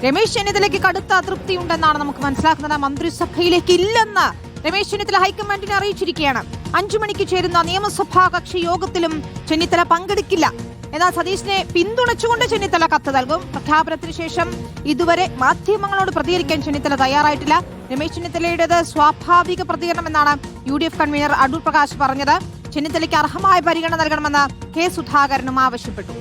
രമേശ് ചെന്നിത്തലയ്ക്ക് കടുത്ത അതൃപ്തിയുണ്ടെന്നാണ് നമുക്ക് മനസ്സിലാക്കുന്നത്. മന്ത്രിസഭയിലേക്ക് ഇല്ലെന്ന് രമേശ് ചെന്നിത്തല ഹൈക്കമാൻഡിനെ അറിയിച്ചിരിക്കുകയാണ്. 5 മണിക്ക് ചേരുന്ന നിയമസഭാ കക്ഷി യോഗത്തിലും ചെന്നിത്തല പങ്കെടുക്കില്ല. എന്നാൽ സതീശിനെ പിന്തുണച്ചുകൊണ്ട് ചെന്നിത്തല കത്ത് നൽകും. പ്രഖ്യാപനത്തിന് ശേഷം ഇതുവരെ മാധ്യമങ്ങളോട് പ്രതികരിക്കാൻ ചെന്നിത്തല തയ്യാറായിട്ടില്ല. രമേശ് ചെന്നിത്തലയുടേത് സ്വാഭാവിക പ്രതികരണമെന്നാണ് UDF കൺവീനർ അടൂർ പ്രകാശ് പറഞ്ഞത്. ചെന്നിത്തലയ്ക്ക് അർഹമായ പരിഗണന നൽകണമെന്ന് കെ സുധാകരനും ആവശ്യപ്പെട്ടു.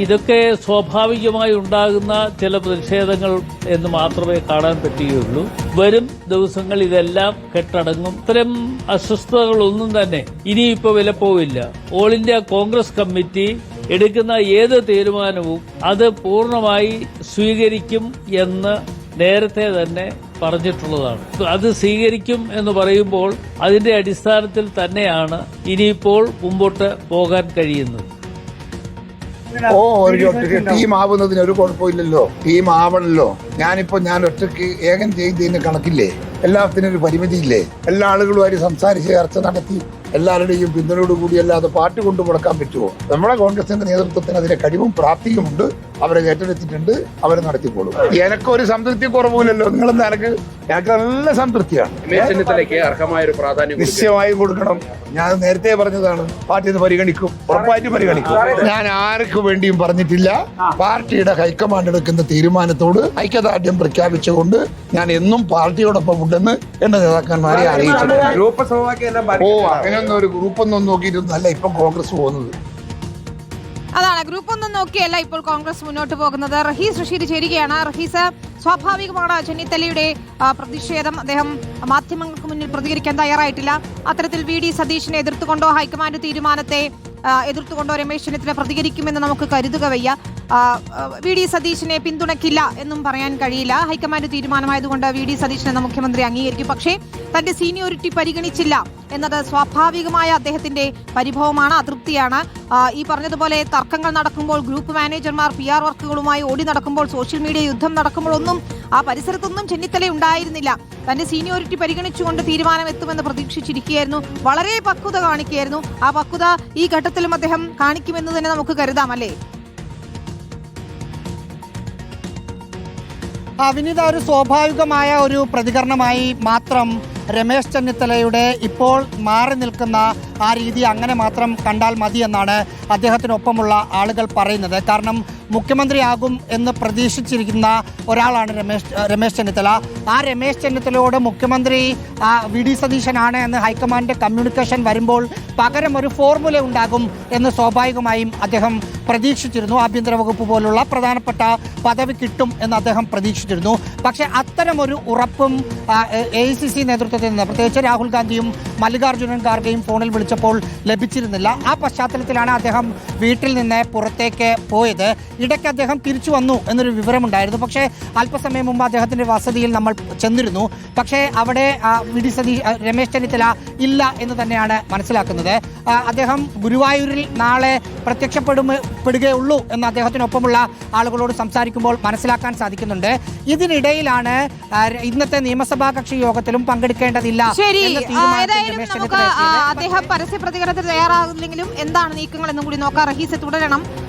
ഇതൊക്കെ സ്വാഭാവികമായി ഉണ്ടാകുന്ന ചില പ്രതിഷേധങ്ങൾ എന്ന് മാത്രമേ കാണാൻ പറ്റുകയുള്ളൂ. വരും ദിവസങ്ങൾ ഇതെല്ലാം കെട്ടടങ്ങും. ഇത്തരം അസ്വസ്ഥതകളൊന്നും തന്നെ ഇനിയിപ്പോ വിലപ്പോവില്ല. ഓൾ ഇന്ത്യ കോൺഗ്രസ് കമ്മിറ്റി എടുക്കുന്ന ഏത് തീരുമാനവും അത് പൂർണ്ണമായി സ്വീകരിക്കും എന്ന് നേരത്തെ തന്നെ പറഞ്ഞിട്ടുള്ളതാണ്. അത് സ്വീകരിക്കും എന്ന് പറയുമ്പോൾ അതിന്റെ അടിസ്ഥാനത്തിൽ തന്നെയാണ് ഇനിയിപ്പോൾ മുമ്പോട്ട് പോകാൻ കഴിയുന്നത്. ഒരു ടീം ആവുന്നതിന് ഒരു കുഴപ്പമില്ലല്ലോ. ടീം ആവണല്ലോ. ഞാൻ ഒറ്റയ്ക്ക് ഏകൻ ചെയ്യുന്നതിന് കണക്കില്ലേ? എല്ലാത്തിനും ഒരു പരിമിതിയില്ലേ? എല്ലാ ആളുകളുമായിട്ട് സംസാരിച്ച് ചർച്ച നടത്തി എല്ലാവരുടെയും പിന്തുണയോടുകൂടി അല്ലാതെ പാർട്ടി കൊണ്ടു മുടക്കാൻ പറ്റുമോ? നമ്മുടെ കോൺഗ്രസിന്റെ നേതൃത്വത്തിന് അതിന്റെ കഴിവും പ്രാപ്തിയുമുണ്ട്. അവരെ ഏറ്റെടുത്തിട്ടുണ്ട്. അവരെ നടത്തിക്കോളും. എനക്കൊരു സംതൃപ്തി കുറവില്ലല്ലോ. നിങ്ങളെന്താ എനിക്ക് നല്ല സംതൃപ്തിയാണ്. നിശ്ചയമായും കൊടുക്കണം. ഞാൻ നേരത്തെ പറഞ്ഞതാണ്. പാർട്ടി ഇത് പരിഗണിക്കും, ഉറപ്പായിട്ട് പരിഗണിക്കും. ഞാൻ ആർക്കു വേണ്ടിയും പറഞ്ഞിട്ടില്ല. പാർട്ടിയുടെ ഹൈക്കമാൻഡ് എടുക്കുന്ന തീരുമാനത്തോട് ഐക്യദാർഢ്യം പ്രഖ്യാപിച്ചുകൊണ്ട് ഞാൻ എന്നും പാർട്ടിയോടൊപ്പം ഉണ്ടെന്ന് എന്റെ നേതാക്കന്മാരെ അറിയിച്ചിട്ടുണ്ട്. അങ്ങനെയൊന്നും ഒരു ഗ്രൂപ്പൊന്നും നോക്കിയിട്ടൊന്നല്ല ഇപ്പം കോൺഗ്രസ് പോകുന്നത്. അതാണ്, ഗ്രൂപ്പൊന്നും നോക്കിയല്ല ഇപ്പോൾ കോൺഗ്രസ് മുന്നോട്ട് പോകുന്നത്. റഹീസ് റഷീദ് ചേരുകയാണ്. റഹീസ്, സ്വാഭാവികമാണ് ചെന്നിത്തലയുടെ പ്രതിഷേധം. അദ്ദേഹം മാധ്യമങ്ങൾക്ക് മുന്നിൽ പ്രതികരിക്കാൻ തയ്യാറായിട്ടില്ല. അത്തരത്തിൽ VD സതീശിനെ എതിർത്തുകൊണ്ടോ ഹൈക്കമാൻഡ് തീരുമാനത്തെ എതിർത്തുകൊണ്ടോ രമേശ് ചെന്നിത്തല പ്രതികരിക്കുമെന്ന് നമുക്ക് കരുതുക വയ്യ. VD സതീശിനെ പിന്തുണയ്ക്കില്ല എന്നും പറയാൻ കഴിയില്ല. ഹൈക്കമാൻഡ് തീരുമാനമായതുകൊണ്ട് VD സതീശൻ എന്ന മുഖ്യമന്ത്രി അംഗീകരിക്കും. പക്ഷേ തന്റെ സീനിയോറിറ്റി പരിഗണിച്ചില്ല എന്നത് സ്വാഭാവികമായ അദ്ദേഹത്തിന്റെ പരിഭവമാണ്, അതൃപ്തിയാണ്. ഈ പറഞ്ഞതുപോലെ തർക്കങ്ങൾ നടക്കുമ്പോൾ, ഗ്രൂപ്പ് മാനേജർമാർ PR വർക്കുകളുമായി ഓടി നടക്കുമ്പോൾ, സോഷ്യൽ മീഡിയ യുദ്ധം നടക്കുമ്പോൾ ഒന്നും ആ പരിസരത്തൊന്നും ചെന്നിത്തല ഉണ്ടായിരുന്നില്ല. തന്റെ സീനിയോറിറ്റി പരിഗണിച്ചുകൊണ്ട് തീരുമാനം എത്തുമെന്ന് പ്രതീക്ഷിച്ചിരിക്കുകയായിരുന്നു. വളരെ പക്വത കാണിക്കുകയായിരുന്നു. ആ പക്വത ഈ ഘട്ടത്തിലും അദ്ദേഹം കാണിക്കുമെന്ന് തന്നെ നമുക്ക് കരുതാം, അല്ലേ? വിനീത, ഒരു സ്വാഭാവികമായ ഒരു പ്രതികരണമായി മാത്രം രമേശ് ചെന്നിത്തലയുടെ ഇപ്പോൾ മാറി നിൽക്കുന്ന ആ രീതി അങ്ങനെ മാത്രം കണ്ടാൽ മതി എന്നാണ് അദ്ദേഹത്തിനൊപ്പമുള്ള ആളുകൾ പറയുന്നത്. കാരണം മുഖ്യമന്ത്രിയാകും എന്ന് പ്രതീക്ഷിച്ചിരിക്കുന്ന ഒരാളാണ് രമേശ് ചെന്നിത്തല. ആ രമേശ് ചെന്നിത്തലയോട് മുഖ്യമന്ത്രി VD സതീശനാണ് എന്ന് ഹൈക്കമാൻഡ് കമ്മ്യൂണിക്കേഷൻ വരുമ്പോൾ പകരം ഒരു ഫോർമുല ഉണ്ടാകും എന്ന് സ്വാഭാവികമായും അദ്ദേഹം പ്രതീക്ഷിച്ചിരുന്നു. ആഭ്യന്തര വകുപ്പ് പോലുള്ള പ്രധാനപ്പെട്ട പദവി കിട്ടും എന്ന് അദ്ദേഹം പ്രതീക്ഷിച്ചിരുന്നു. പക്ഷേ അത്തരമൊരു ഉറപ്പും AICC നേതൃത്വത്തിൽ നിന്ന്, പ്രത്യേകിച്ച് രാഹുൽ ഗാന്ധിയും മല്ലികാർജ്ജുനൻ ഖാർഗെയും ഫോണിൽ വിളിച്ചപ്പോൾ ലഭിച്ചിരുന്നില്ല. ആ പശ്ചാത്തലത്തിലാണ് അദ്ദേഹം വീട്ടിൽ നിന്ന് പുറത്തേക്ക് പോയത്. ഇടയ്ക്ക് അദ്ദേഹം തിരിച്ചു വന്നു എന്നൊരു വിവരമുണ്ടായിരുന്നു. പക്ഷേ അല്പസമയം മുമ്പ് അദ്ദേഹത്തിൻ്റെ വസതിയിൽ നമ്മൾ ചെന്നിരുന്നു. പക്ഷേ അവിടെ രമേശ് ചെന്നിത്തല ഇല്ല എന്ന് തന്നെയാണ് മനസ്സിലാക്കുന്നത്. അദ്ദേഹം ഗുരുവായൂരിൽ നാളെ പ്രത്യക്ഷപ്പെടുകയുള്ളൂ എന്ന് അദ്ദേഹത്തിനൊപ്പമുള്ള ആളുകളോട് സംസാരിക്കുമ്പോൾ മനസ്സിലാക്കാൻ സാധിക്കുന്നുണ്ട്. ഇതിനിടയിലാണ് ഇന്നത്തെ നിയമസഭാ കക്ഷി യോഗത്തിലും പങ്കെടുക്കേണ്ടതില്ല. ശരി, നമുക്ക് അദ്ദേഹം പരസ്യ പ്രതികരണത്തിന് തയ്യാറാകില്ലെങ്കിലും എന്താണ് നീക്കങ്ങൾ എന്നും കൂടി നോക്കാം. റഹീസ് തുടരണം.